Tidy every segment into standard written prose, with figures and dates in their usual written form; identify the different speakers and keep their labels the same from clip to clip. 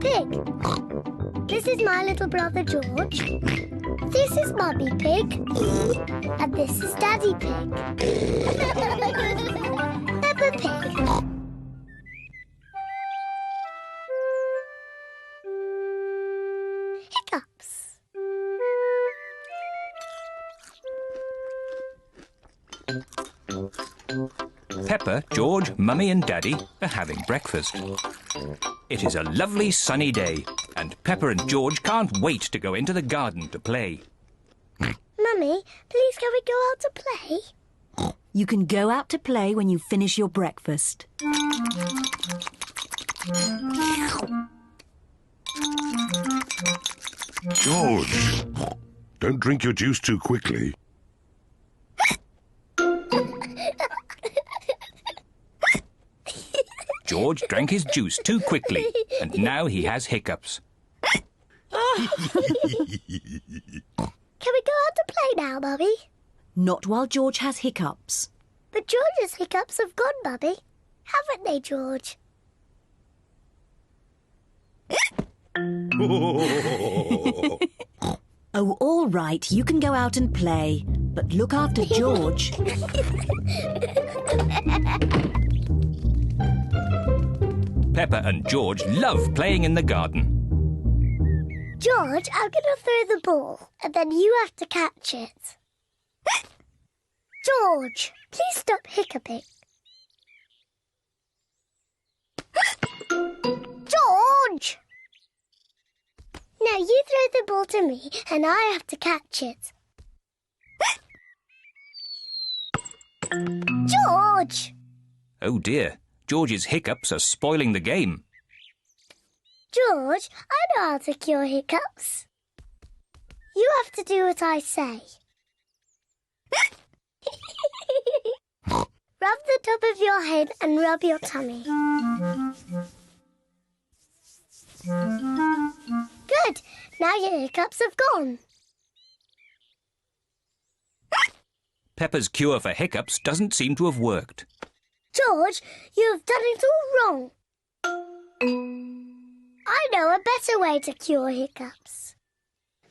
Speaker 1: Pig. This is my little brother George. This is Mummy Pig. And this is Daddy Pig. Peppa Pig. Hiccups.
Speaker 2: Peppa, George, Mummy and Daddy are having breakfast. It is a lovely sunny day and Peppa and George can't wait to go into the garden to play.
Speaker 1: Mummy, please can we go out to play?
Speaker 3: You can go out to play when you finish your breakfast.
Speaker 4: George, don't drink your juice too quickly.
Speaker 2: George drank his juice too quickly and now he has hiccups.
Speaker 1: Can we go out to play now, Mummy?
Speaker 3: Not while George has hiccups.
Speaker 1: But George's hiccups have gone, Mummy. Haven't they, George?
Speaker 3: Oh, all right, you can go out and play, but look after George.
Speaker 2: Peppa and George love playing in the garden.
Speaker 1: George, I'm going to throw the ball, and then you have to catch it. George, please stop hiccuping. George! Now you throw the ball to me, and I have to catch it. George!
Speaker 2: Oh dear, George's hiccups are spoiling the game.
Speaker 1: George, I know how to cure hiccups. You have to do what I say. Rub the top of your head and rub your tummy. Good. Now your hiccups have gone.
Speaker 2: Peppa's cure for hiccups doesn't seem to have worked.
Speaker 1: George, you have done it all wrong. I know a better way to cure hiccups.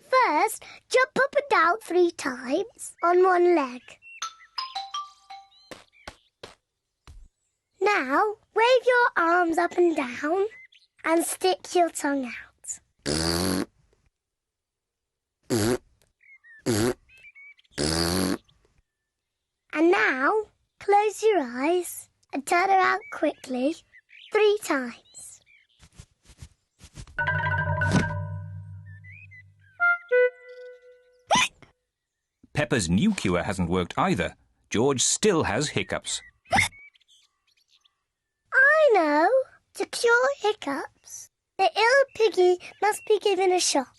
Speaker 1: First, jump up and down 3 times on one leg. Now, wave your arms up and down and stick your tongue out. And now, close your eyes and turn around quickly 3 times.
Speaker 2: Peppa's new cure hasn't worked either. George still has hiccups.
Speaker 1: I know. To cure hiccups, the ill piggy must be given a shock.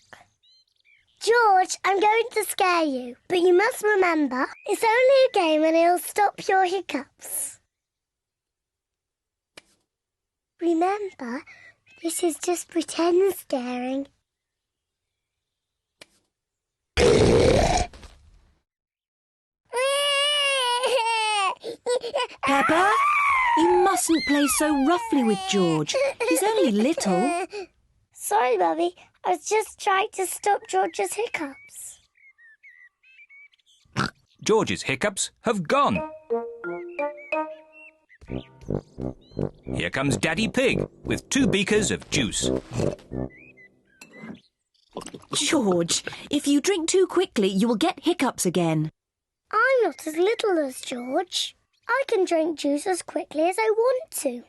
Speaker 1: George, I'm going to scare you, but you must remember, it's only a game and it'll stop your hiccups. Remember, this is just pretend scaring.
Speaker 3: Peppa, you mustn't play so roughly with George. He's only little.
Speaker 1: Sorry, Mummy. I was just trying to stop George's hiccups.
Speaker 2: George's hiccups have gone. Here comes Daddy Pig with 2 beakers of juice.
Speaker 3: George, if you drink too quickly, you will get hiccups again.
Speaker 1: I'm not as little as George. I can drink juice as quickly as I want to.